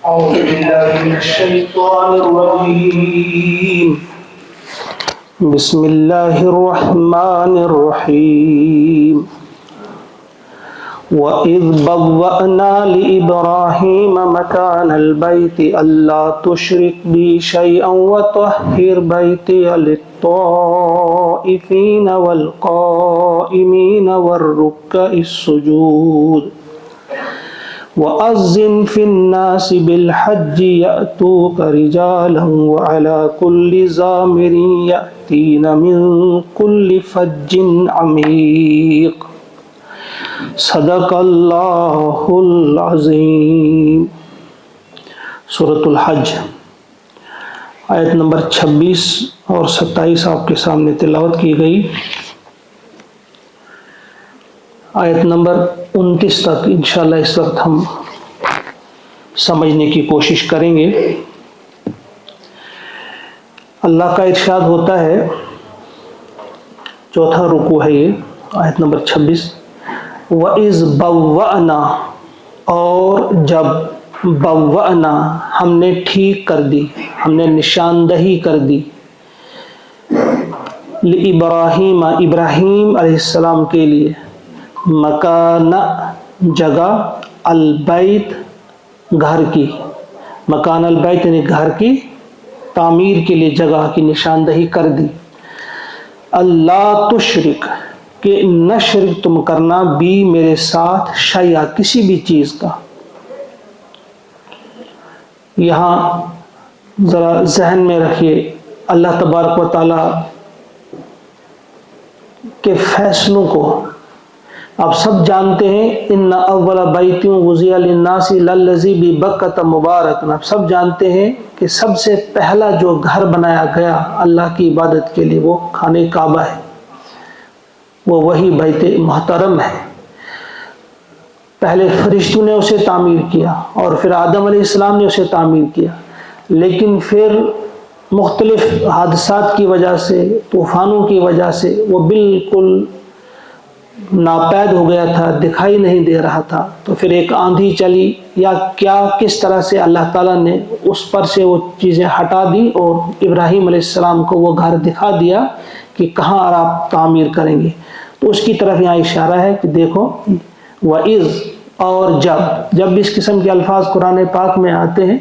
أعوذ بالله من الشيطان الرجيم بسم الله الرحمن الرحيم وَإِذْ بَوَّأْنَا لِإِبْرَاهِيمَ مَكَانَ الْبَيْتِ أَلَّا تُشْرِكْ بِي شَيْئًا وَطَهِّرْ بَيْتِيَ لِلطَّائِفِينَ وَالْقَائِمِينَ وَالرُّكَّعِ السُّجُودِ وَأَذِّنْ فِي النَّاسِ بِالْحَجِّ يَأْتُوكَ رِجَالًا وَعَلَى كُلِّ ضَامِرٍ يَأْتِينَ مِنْ كُلِّ فَجٍّ عَمِيقٍ صدق اللہ العظیم۔ سورۃ الحج آیت نمبر 26 اور 27 آپ کے سامنے تلاوت کی گئی۔ آیت نمبر 29 تک انشاءاللہ اس وقت ہم سمجھنے کی کوشش کریں گے۔ اللہ کا ارشاد ہوتا ہے، چوتھا رکوع ہے یہ، آیت نمبر 26، وَإِذْ بَوَّأْنَا، اور جب بوّأنا ہم نے ٹھیک کر دی، ہم نے نشاندہی کر دی، لِإِبْرَاهِيمَ ابراہیم علیہ السلام کے لیے، مکان جگہ، البیت گھر کی، مکان البیت یعنی گھر کی تعمیر کے لیے جگہ کی نشاندہی کر دی، اللہ تشرک کہ نہ شرک تم کرنا، بھی میرے ساتھ، شیئا کسی بھی چیز کا۔ یہاں ذرا ذہن میں رکھیے، اللہ تبارک و تعالیٰ کے فیصلوں کو آپ سب جانتے ہیں۔ ان اول بیت وضع للناس للذی ببکۃ مبارک، آپ سب جانتے ہیں کہ سب سے پہلا جو گھر بنایا گیا اللہ کی عبادت کے لیے وہ خانہ کعبہ ہے، وہ وہی بیت محترم ہے۔ پہلے فرشتوں نے اسے تعمیر کیا اور پھر آدم علیہ السلام نے اسے تعمیر کیا، لیکن پھر مختلف حادثات کی وجہ سے، طوفانوں کی وجہ سے وہ بالکل ناپید ہو گیا تھا، دکھائی نہیں دے رہا تھا۔ تو پھر ایک آندھی چلی یا کیا کس طرح سے اللہ تعالیٰ نے اس پر سے وہ چیزیں ہٹا دی اور ابراہیم علیہ السلام کو وہ گھر دکھا دیا کہ کہاں آپ تعمیر کریں گے۔ تو اس کی طرف یہاں اشارہ ہے کہ دیکھو، وَإِذْ، اور جب اس قسم کے الفاظ قرآن پاک میں آتے ہیں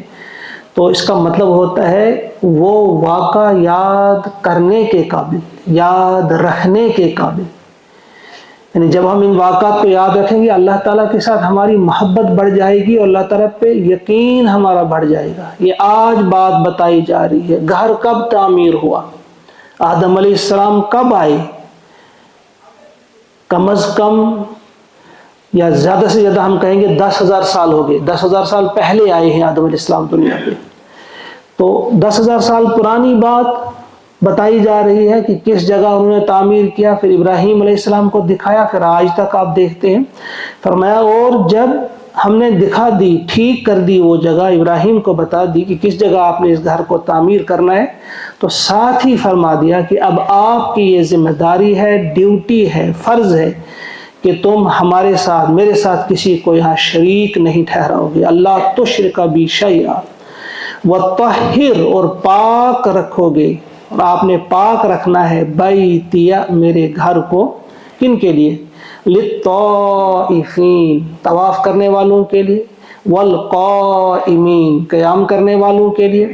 تو اس کا مطلب ہوتا ہے وہ واقعہ یاد کرنے کے قابل، یاد رکھنے کے قابل۔ یعنی جب ہم ان واقعات کو یاد رکھیں گے، اللہ تعالیٰ کے ساتھ ہماری محبت بڑھ جائے گی اور اللہ تعالیٰ پہ یقین ہمارا بڑھ جائے گا۔ یہ آج بات بتائی جا رہی ہے، گھر کب تعمیر ہوا، آدم علیہ السلام کب آئے، کم از کم یا زیادہ سے زیادہ ہم کہیں گے 10,000 سال ہو گئے، 10,000 سال پہلے آئے ہیں آدم علیہ السلام دنیا پہ۔ تو 10,000 سال پرانی بات بتائی جا رہی ہے کہ کس جگہ انہوں نے تعمیر کیا، پھر ابراہیم علیہ السلام کو دکھایا، پھر آج تک آپ دیکھتے ہیں۔ فرمایا اور جب ہم نے دکھا دی، ٹھیک کر دی وہ جگہ، ابراہیم کو بتا دی کہ کس جگہ آپ نے اس گھر کو تعمیر کرنا ہے، تو ساتھ ہی فرما دیا کہ اب آپ کی یہ ذمہ داری ہے، ڈیوٹی ہے، فرض ہے کہ تم ہمارے ساتھ، میرے ساتھ کسی کو یہاں شریک نہیں ٹھہراؤ گے۔ اللہ تشرک بی شیئا وطہر، اور پاک رکھو گے، اور آپ نے پاک رکھنا ہے، بیتیا میرے گھر کو، کن کے لیے، للطائفین طواف کرنے والوں کے لیے، والقائمین قیام کرنے والوں کے لیے،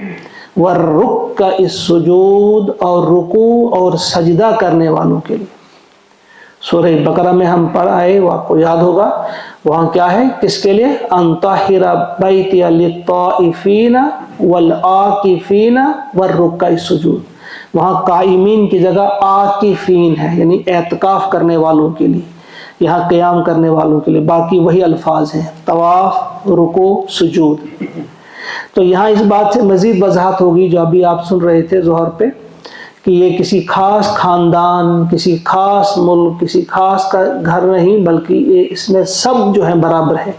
والرکع السجود اور رکوع اور سجدہ کرنے والوں کے لیے۔ سورہ بقرہ میں ہم پڑھ آئے، وہ آپ کو یاد ہوگا، وہاں کیا ہے، کس کے لیے، ان طہر بیتی للطائفین والعاکفین والرکع السجود۔ وہاں قائمین کی جگہ عاکفین ہے، یعنی اعتکاف کرنے والوں کے لیے، یہاں قیام کرنے والوں کے لیے، باقی وہی الفاظ ہیں، طواف، رکوع، سجود۔ تو یہاں اس بات سے مزید وضاحت ہوگی جو ابھی آپ سن رہے تھے ظہر پہ، کہ یہ کسی خاص خاندان، کسی خاص ملک، کسی خاص کا گھر نہیں، بلکہ یہ اس میں سب جو ہیں برابر ہے۔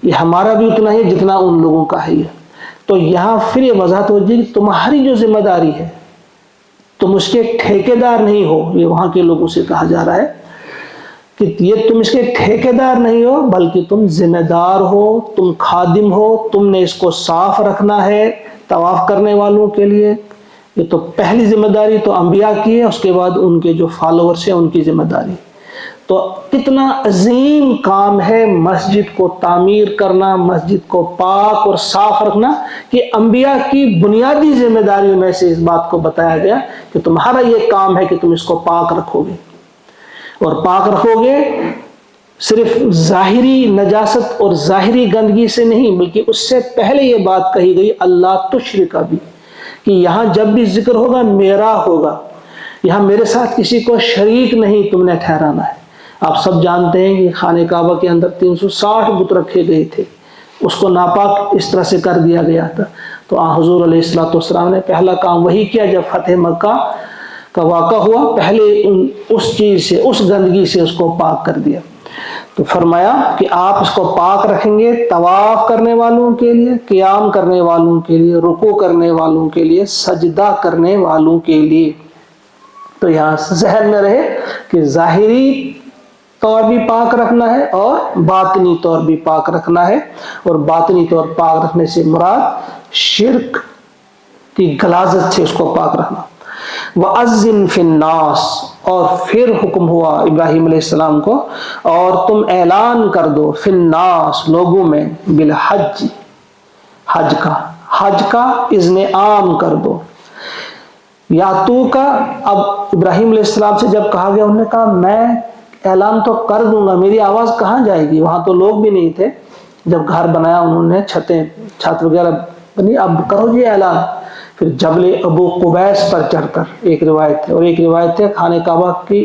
یہ ہمارا بھی اتنا ہی جتنا ان لوگوں کا ہے۔ تو یہاں پھر یہ وضاحت ہو جائے کہ تمہاری جو ذمہ داری ہے، تم اس کے ٹھیکیدار نہیں ہو، یہ وہاں کے لوگوں سے کہا جا رہا ہے۔ کہ یہ تم اس کے ٹھیکیدار نہیں ہو بلکہ تم ذمہ دار ہو، تم خادم ہو، تم نے اس کو صاف رکھنا ہے طواف کرنے والوں کے لیے۔ یہ تو پہلی ذمہ داری تو انبیاء کی ہے، اس کے بعد ان کے جو فالوورس ہیں ان کی ذمہ داری۔ تو کتنا عظیم کام ہے مسجد کو تعمیر کرنا، مسجد کو پاک اور صاف رکھنا، کہ انبیاء کی بنیادی ذمہ داریوں میں سے اس بات کو بتایا گیا کہ تمہارا یہ کام ہے کہ تم اس کو پاک رکھو گے، اور پاک رکھو گے صرف ظاہری نجاست اور ظاہری گندگی سے نہیں، بلکہ اس سے پہلے یہ بات کہی گئی اللہ تشرک بھی، کہ یہاں جب بھی ذکر ہوگا میرا ہوگا، یہاں میرے ساتھ کسی کو شریک نہیں تم نے ٹھہرانا ہے۔ آپ سب جانتے ہیں کہ خانہ کعبہ کے اندر 360 بت رکھے گئے تھے، اس کو ناپاک اس طرح سے کر دیا گیا تھا۔ تو حضور علیہ الصلوۃ والسلام نے پہلا کام وہی کیا جب فتح مکہ کا واقعہ ہوا، پہلے اس چیز سے، اس گندگی سے اس کو پاک کر دیا۔ تو فرمایا کہ آپ اس کو پاک رکھیں گے طواف کرنے والوں کے لیے، قیام کرنے والوں کے لیے، رکوع کرنے والوں کے لیے، سجدہ کرنے والوں کے لیے۔ تو یہاں ذہن میں رہے کہ ظاہری طور بھی پاک رکھنا ہے اور باطنی طور بھی پاک رکھنا ہے، اور باطنی طور پاک رکھنے سے مراد شرک کی غلاظت سے اس کو پاک رکھنا۔ وَأَذِّن فِي النَّاسِ، اور پھر حکم ہوا ابراہیم علیہ السلام کو، اور تم اعلان کر دو فی الناس، لوگوں میں، بالحج، حج کا اذن عام کر دو۔ یا تو کا، اب ابراہیم علیہ السلام سے جب کہا گیا انہوں نے کہا میں اعلان تو کر دوں گا، میری آواز کہاں جائے گی، وہاں تو لوگ بھی نہیں تھے، جب گھر بنایا انہوں نے، چھت وغیرہ بنی، اب کرو جی اعلان۔ پھر جبل ابو قبیس پر چڑھ کر، ایک روایت ہے، اور ایک روایت ہے خانہ کعبہ کی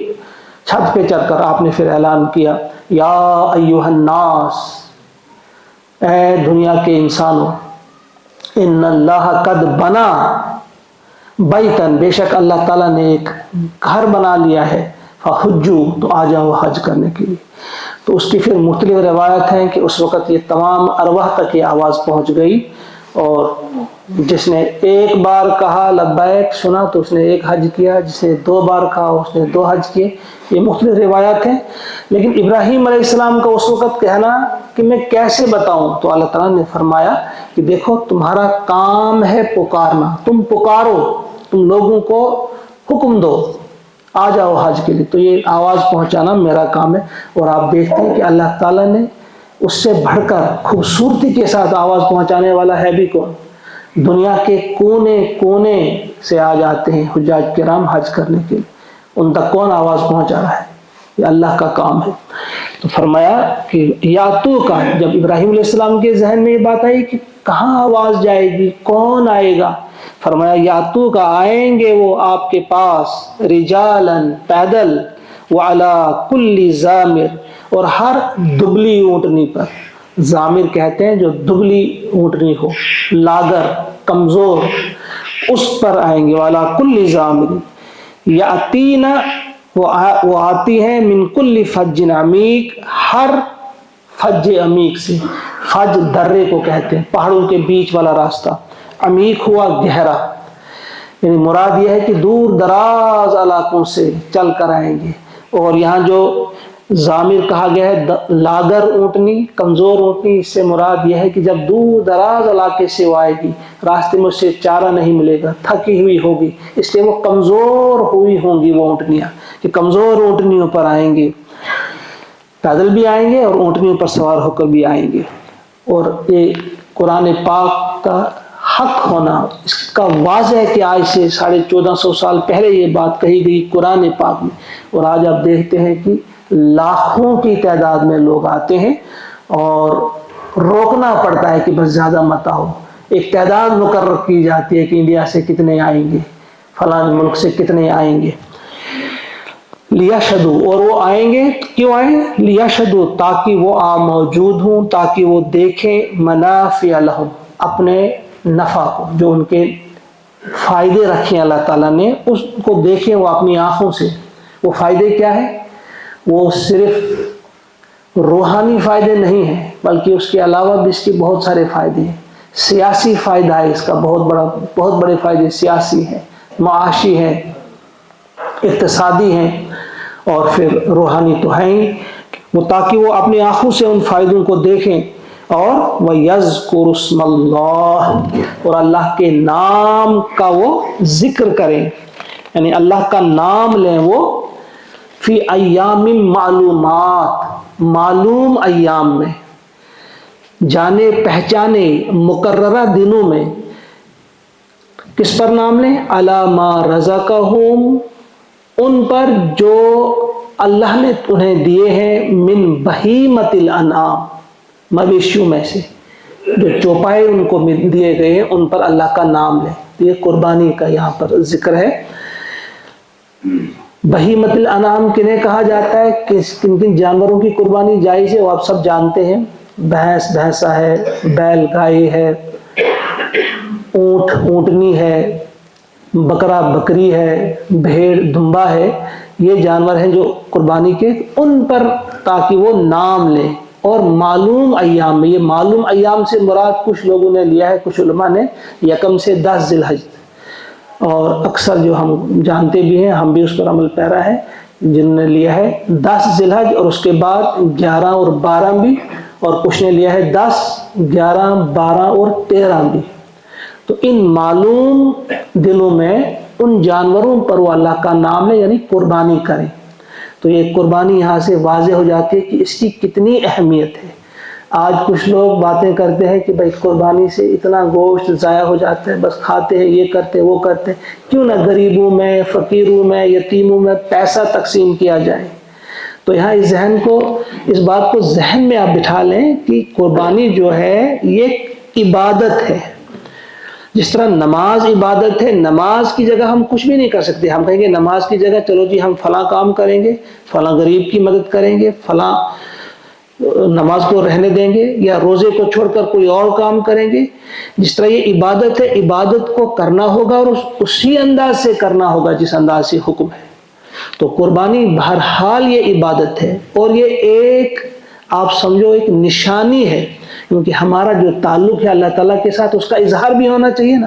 چھت پہ چڑھ کر آپ نے پھر اعلان کیا، یا ایھا الناس، اے دنیا کے انسانوں، ان اللہ قد بنا بیتن، بے شک اللہ تعالیٰ نے ایک گھر بنا لیا ہے، فحجو، تو آ جاؤ حج کرنے کے لیے۔ تو اس کی پھر مختلف روایت ہیں کہ اس وقت یہ تمام ارواح تک یہ آواز پہنچ گئی، اور جس نے ایک بار کہا لبیک سنا تو اس نے ایک حج کیا، جس نے 2 بار کہا اس نے 2 حج کیے۔ یہ مختلف روایات ہیں، لیکن ابراہیم علیہ السلام کا اس وقت کہنا کہ میں کیسے بتاؤں، تو اللہ تعالیٰ نے فرمایا کہ دیکھو تمہارا کام ہے پکارنا، تم پکارو، تم لوگوں کو حکم دو آ جاؤ حج کے لیے، تو یہ آواز پہنچانا میرا کام ہے۔ اور آپ دیکھتے ہیں کہ اللہ تعالیٰ نے اس سے بڑھ کر خوبصورتی کے ساتھ آواز پہنچانے والا ہے بھی کون؟ دنیا کے کونے کونے سے آ جاتے ہیں حجاج کرام حج کرنے کے لیے، ان تک کون آواز پہنچا رہا ہے؟ یہ اللہ کا کام ہے۔ تو فرمایا کہ یاتو کا، جب ابراہیم علیہ السلام کے ذہن میں یہ بات آئی کہ کہاں آواز جائے گی، کون آئے گا، فرمایا یاتو کا، آئیں گے وہ آپ کے پاس، رجالن، پیدل، وعلی کل ضامر، اور ہر دبلی اونٹنی پر، ضامر کہتے ہیں جو دبلی اونٹنی ہو، لاگر، کمزور، اس پر آئیں گے، وعلی کل ضامر یاتینا، وہ آتی ہیں من کل فج عمیق، ہر فج عمیق سے، فج درے کو کہتے ہیں، پہاڑوں کے بیچ والا راستہ، عمیق ہوا گہرا، یعنی مراد یہ ہے کہ دور دراز علاقوں سے چل کر آئیں گے۔ اور یہاں جو ضامر کہا گیا ہے لاگر اونٹنی، کمزور اونٹنی، اس سے مراد یہ ہے کہ جب دور دراز علاقے سے وہ آئے گی، راستے میں اسے چارہ نہیں ملے گا، تھکی ہوئی ہوگی، اس لیے وہ کمزور ہوئی ہوں گی وہ اونٹنیاں، کہ کمزور اونٹنیوں پر آئیں گے، پیدل بھی آئیں گے اور اونٹنیوں پر سوار ہو کر بھی آئیں گے۔ اور یہ قرآن پاک کا حق ہونا، اس کا واضح ہے کہ آج سے 1450 سال پہلے یہ بات کہی گئی قرآن پاک میں، اور آج آپ دیکھتے ہیں کہ لاکھوں کی تعداد میں لوگ آتے ہیں، اور روکنا پڑتا ہے کہ بس زیادہ مت آؤ، ایک تعداد مقرر کی جاتی ہے کہ انڈیا سے کتنے آئیں گے، فلاں ملک سے کتنے آئیں گے، لیشہدوا، اور وہ آئیں گے، کیوں آئیں؟ لیشہدوا، تاکہ وہ موجود ہوں، تاکہ وہ دیکھیں، منافع لہم، اپنے نفع کو، جو ان کے فائدے رکھیں اللہ تعالیٰ نے، اس کو دیکھیں وہ اپنی آنکھوں سے۔ وہ فائدے کیا ہیں؟ وہ صرف روحانی فائدے نہیں ہیں، بلکہ اس کے علاوہ بھی اس کے بہت سارے فائدے ہیں۔ سیاسی فائدہ ہے اس کا بہت بڑے فائدے سیاسی ہیں، معاشی ہیں، اقتصادی ہیں، اور پھر روحانی تو ہیں ہی، وہ تاکہ وہ اپنی آنکھوں سے ان فائدوں کو دیکھیں، اور وَيَذْكُرُ اسْمَ اللَّهِ، اور اللہ کے نام کا وہ ذکر کریں، یعنی اللہ کا نام لیں وہ فی ایام معلومات، معلوم ایام میں، جانے پہچانے مقررہ دنوں میں، کس پر نام لیں؟ علی ما رزقہم، ان پر جو اللہ نے انہیں دیے ہیں، من بہیمۃ الانعام، مویشیوں میں سے جو چوپائے ان کو دیے گئے ہیں، ان پر اللہ کا نام لیں۔ یہ قربانی کا یہاں پر ذکر ہے۔ بہیمۃ الانعام کنہیں کہا جاتا ہے؟ کن کن جانوروں کی قربانی جائز ہے وہ آپ سب جانتے ہیں، بھینس بھینسا ہے، بیل گائے ہے، اونٹ اونٹنی ہے، بکرا بکری ہے، بھیڑ دمبا ہے، یہ جانور ہیں جو قربانی کے، ان پر تاکہ وہ نام لیں، اور معلوم ایام میں، یہ معلوم ایام سے مراد کچھ لوگوں نے لیا ہے، کچھ علماء نے 1 سے 10 ذی الحج، اور اکثر جو ہم جانتے بھی ہیں، ہم بھی اس پر عمل پیرا ہے، جن نے لیا ہے 10 ذی الحج اور اس کے بعد 11 اور 12 بھی، اور کچھ نے لیا ہے 10، 11، 12 اور 13 بھی۔ تو ان معلوم دنوں میں ان جانوروں پر وہ اللہ کا نام لیں، یعنی قربانی کریں۔ تو یہ قربانی یہاں سے واضح ہو جاتی ہے کہ اس کی کتنی اہمیت ہے۔ آج کچھ لوگ باتیں کرتے ہیں کہ بھائی قربانی سے اتنا گوشت ضائع ہو جاتا ہے، بس کھاتے ہیں، یہ کرتے ہیں وہ کرتے ہیں، کیوں نہ غریبوں میں، فقیروں میں، یتیموں میں پیسہ تقسیم کیا جائے۔ تو یہاں اس ذہن کو، اس بات کو ذہن میں آپ بٹھا لیں کہ قربانی جو ہے یہ ایک عبادت ہے، جس طرح نماز عبادت ہے۔ نماز کی جگہ ہم کچھ بھی نہیں کر سکتے، ہم کہیں گے نماز کی جگہ چلو جی ہم فلاں کام کریں گے، فلاں غریب کی مدد کریں گے، فلاں نماز کو رہنے دیں گے، یا روزے کو چھوڑ کر کوئی اور کام کریں گے۔ جس طرح یہ عبادت ہے، عبادت کو کرنا ہوگا اور اسی انداز سے کرنا ہوگا جس انداز سے حکم ہے۔ تو قربانی بہرحال یہ عبادت ہے، اور یہ ایک آپ سمجھو ایک نشانی ہے، کیونکہ ہمارا جو تعلق ہے اللہ تعالیٰ کے ساتھ اس کا اظہار بھی ہونا چاہیے نا۔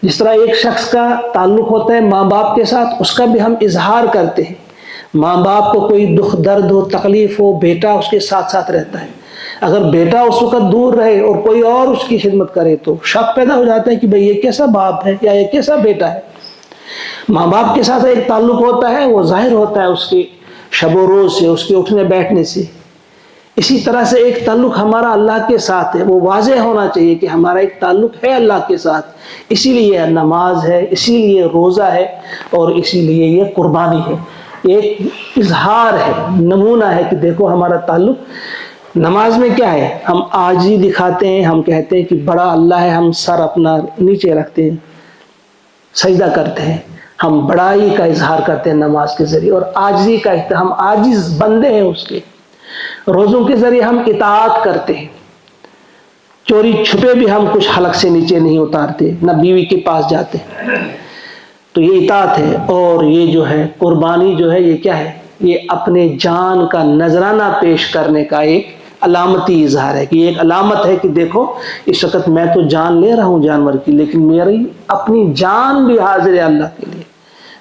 جس طرح ایک شخص کا تعلق ہوتا ہے ماں باپ کے ساتھ، اس کا بھی ہم اظہار کرتے ہیں۔ ماں باپ کو کوئی دکھ درد ہو، تکلیف ہو، بیٹا اس کے ساتھ ساتھ رہتا ہے۔ اگر بیٹا اس وقت دور رہے اور کوئی اور اس کی خدمت کرے تو شک پیدا ہو جاتا ہے کہ بھئی یہ کیسا باپ ہے یا یہ کیسا بیٹا ہے۔ ماں باپ کے ساتھ ایک تعلق ہوتا ہے، وہ ظاہر ہوتا ہے اس کی شب و روز سے، اس کے اٹھنے بیٹھنے سے۔ اسی طرح سے ایک تعلق ہمارا اللہ کے ساتھ ہے، وہ واضح ہونا چاہیے کہ ہمارا ایک تعلق ہے اللہ کے ساتھ، اسی لیے نماز ہے، اسی لیے روزہ ہے، اور اسی لیے یہ قربانی ہے۔ ایک اظہار ہے، نمونہ ہے کہ دیکھو ہمارا تعلق۔ نماز میں کیا ہے؟ ہم عاجزی دکھاتے ہیں، ہم کہتے ہیں کہ بڑا اللہ ہے، ہم سر اپنا نیچے رکھتے ہیں، سجدہ کرتے ہیں، ہم بڑائی کا اظہار کرتے ہیں نماز کے ذریعے، اور عاجزی کا ہم عاجز بندے ہیں اس کے۔ روزوں کے ذریعے ہم اطاعت کرتے ہیں، چوری چھپے بھی ہم کچھ حلق سے نیچے نہیں اتارتے، نہ بیوی کے پاس جاتے، تو یہ اطاعت ہے۔ اور یہ جو ہے قربانی جو ہے یہ کیا ہے؟ یہ اپنے جان کا نذرانہ پیش کرنے کا ایک علامتی اظہار ہے، کہ یہ ایک علامت ہے کہ دیکھو اس وقت میں تو جان لے رہا ہوں جانور کی، لیکن میری اپنی جان بھی حاضر ہے اللہ کے لیے،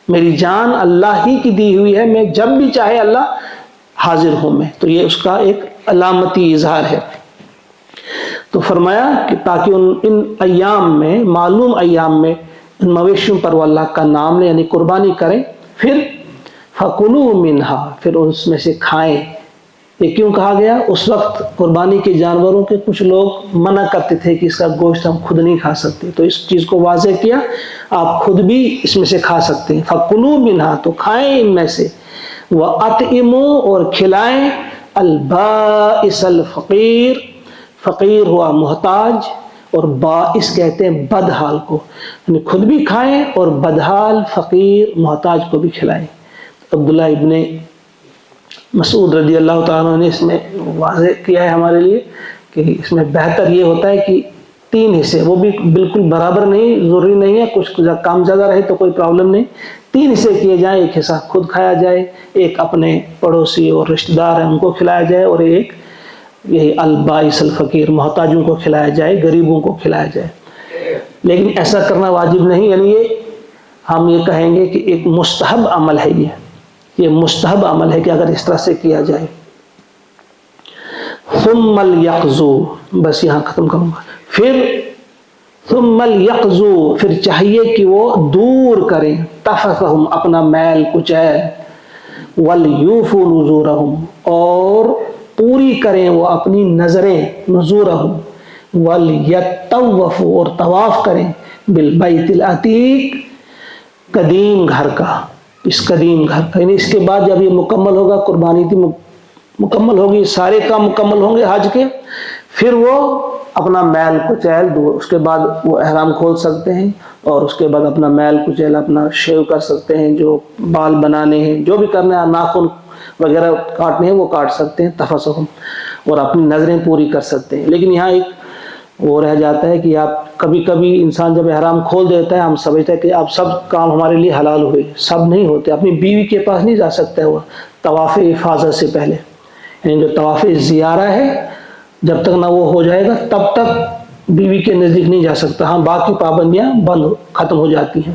میری جان اللہ ہی کی دی ہوئی ہے، میں جب بھی چاہے اللہ حاضر ہوں میں۔ تو یہ اس کا ایک علامتی اظہار ہے۔ تو فرمایا کہ تاکہ ان ایام میں، معلوم ایام میں، ان مویشیوں پر وہ اللہ کا نام لیں، یعنی قربانی کریں۔ پھر فَكُلُوا مِنْهَا، پھر اس میں سے کھائیں۔ یہ کیوں کہا گیا؟ اس وقت قربانی کے جانوروں کے کچھ لوگ منع کرتے تھے کہ اس کا گوشت ہم خود نہیں کھا سکتے، تو اس چیز کو واضح کیا آپ خود بھی اس میں سے کھا سکتے ہیں۔ فَكُلُوا مِنْهَا، تو کھائیں ان میں سے، وَأَطْعِمُوا، اور کھلائیں، البائس الفقیر، فقیر ہوا محتاج، اور باعث کہتے ہیں بدحال کو، یعنی خود بھی کھائیں اور بدحال فقیر محتاج کو بھی کھلائیں۔ عبداللہ ابن مسعود رضی اللہ تعالیٰ عنہ نے اس میں واضح کیا ہے ہمارے لیے کہ اس میں بہتر یہ ہوتا ہے کہ 3 حصے، وہ بھی بالکل برابر نہیں، ضروری نہیں ہے، کچھ کام زیادہ رہے تو کوئی پرابلم نہیں، 3 حصے کیے جائیں، ایک حصہ خود کھایا جائے، ایک اپنے پڑوسی اور رشتہ دار ہیں ان کو کھلایا جائے، اور ایک یہی البائس الفقیر محتاجوں کو کھلایا جائے، غریبوں کو کھلایا جائے۔ لیکن ایسا کرنا واجب نہیں، یعنی یہ ہم یہ کہیں گے کہ ایک مستحب عمل ہے یہ، یہ مستحب عمل ہے کہ اگر اس طرح سے کیا جائے. ثم الیقظو، بس یہاں ختم کروں گا. پھر ثم الیقظو، پھر چاہیے کہ وہ دور کریں تفثہم، اپنا میل کچیل، ولیوفوا نذورہم، اور پوری کریں وہ اپنی نظریں، نذورہم، ولیطوفوا، اور طواف کریں، بالبیت العتیق، قدیم گھر کا، اس قدیم گھر کا. یعنی اس کے بعد جب یہ مکمل ہوگا، قربانی کی مکمل ہوگی، سارے کام مکمل ہوں گے حج کے، پھر وہ اپنا میل کچیل دور، اس کے بعد وہ احرام کھول سکتے ہیں، اور اس کے بعد اپنا میل کچیل، اپنا شیو کر سکتے ہیں، جو بال بنانے ہیں، جو بھی کرنا ہے، ناخن وغیرہ کاٹنے ہیں وہ کاٹ سکتے ہیں تفصہم، اور اپنی نظریں پوری کر سکتے ہیں. لیکن یہاں ایک وہ رہ جاتا ہے کہ آپ کبھی کبھی انسان جب احرام کھول دیتا ہے، ہم سمجھتے ہیں کہ اب سب کام ہمارے لیے حلال ہوئے. سب نہیں ہوتے. اپنی بیوی کے پاس نہیں جا سکتا ہے وہ طواف افاضہ سے پہلے، یعنی جو طواف زیارہ ہے جب تک نہ وہ ہو جائے گا تب تک بیوی کے نزدیک نہیں جا سکتا. ہاں باقی پابندیاں ختم ہو جاتی ہیں.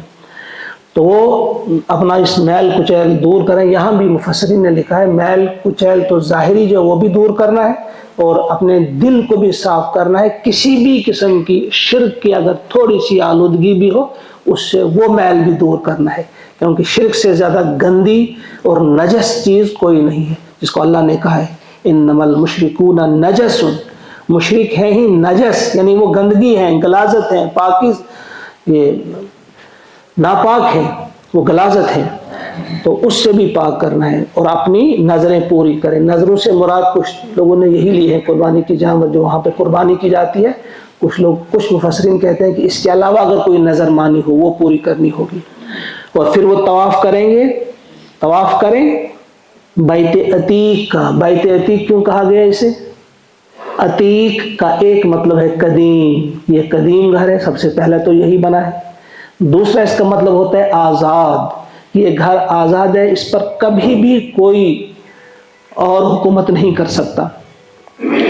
تو وہ اپنا اس میل کچیل دور کریں. یہاں بھی مفسرین نے لکھا ہے میل کچیل تو ظاہری جو وہ بھی دور کرنا ہے، اور اپنے دل کو بھی صاف کرنا ہے. کسی بھی قسم کی شرک کی اگر تھوڑی سی آلودگی بھی ہو، اس سے وہ میل بھی دور کرنا ہے، کیونکہ شرک سے زیادہ گندی اور نجس چیز کوئی نہیں ہے، جس کو اللہ نے کہا ہے انما المشرکون نجس، مشرک ہے ہی نجس، یعنی وہ گندگی ہیں، غلاظت ہیں، پاکیز یہ ناپاک ہے، وہ غلاظت ہے. تو اس سے بھی پاک کرنا ہے، اور اپنی نظریں پوری کریں. نظروں سے مراد کچھ لوگوں نے یہی لی ہے قربانی کی جانور جو وہاں پہ قربانی کی جاتی ہے. کچھ مفسرین کہتے ہیں کہ اس کے علاوہ اگر کوئی نظر مانی ہو وہ پوری کرنی ہوگی. اور پھر وہ طواف کریں گے. طواف کریں بیت عتیق کا. بیت عتیق کیوں کہا گیا اسے؟ عتیق کا ایک مطلب ہے قدیم، یہ قدیم گھر ہے، سب سے پہلا تو یہی بنا ہے. دوسرا اس کا مطلب ہوتا ہے آزاد، یہ گھر آزاد ہے، اس پر کبھی بھی کوئی اور حکومت نہیں کر سکتا،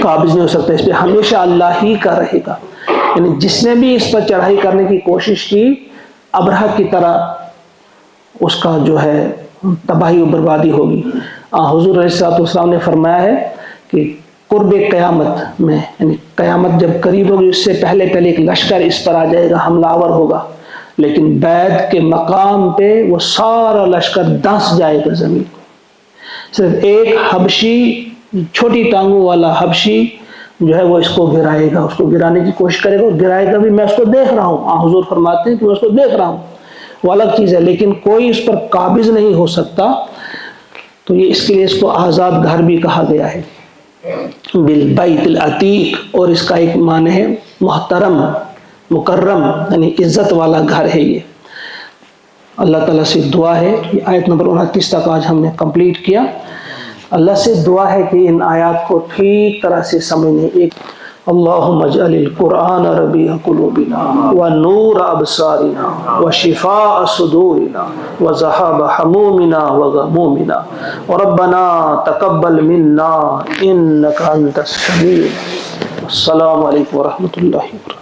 قابض نہیں ہو سکتا، اس پہ ہمیشہ اللہ ہی کا رہے گا. یعنی جس نے بھی اس پر چڑھائی کرنے کی کوشش کی، ابرہہ کی طرح اس کا جو ہے تباہی و بربادی ہوگی. حضور علیہ السلام نے فرمایا ہے کہ قرب قیامت میں، یعنی قیامت جب قریب ہوگی اس سے پہلے ایک لشکر اس پر آ جائے گا، حملہ آور ہوگا، لیکن بیت کے مقام پہ وہ سارا لشکر دھنس جائے گا زمین. صرف ایک حبشی، چھوٹی ٹانگوں والا حبشی جو ہے وہ اس کو گرائے گا، اس کو گرانے کی کوشش کرے گا، اور گرائے گا بھی. میں اس کو دیکھ رہا ہوں، حضور فرماتے ہیں کہ میں اس کو دیکھ رہا ہوں، وہ الگ چیز ہے، لیکن کوئی اس پر قابض نہیں ہو سکتا. تو یہ اس کے لیے اس کو آزاد گھر بھی کہا گیا ہے، بالبیت العتیق. اور اس کا ایک معنی ہے محترم، مکرم، یعنی عزت والا گھر ہے یہ. اللہ تعالیٰ سے دعا ہے، یہ آیت نمبر 29 تک آج ہم نے کمپلیٹ کیا. اللہ سے دعا ہے کہ ان آیات کو ٹھیک طرح سے سمجھنے. ایک اللہم اجعل القرآن ربیع قلوبنا ونور ابصارنا وشفاء صدورنا وذهاب همومنا وغمومنا وربنا تقبل منا انك انت السميع. السلام علیکم ورحمۃ اللہ وبرکاتہ.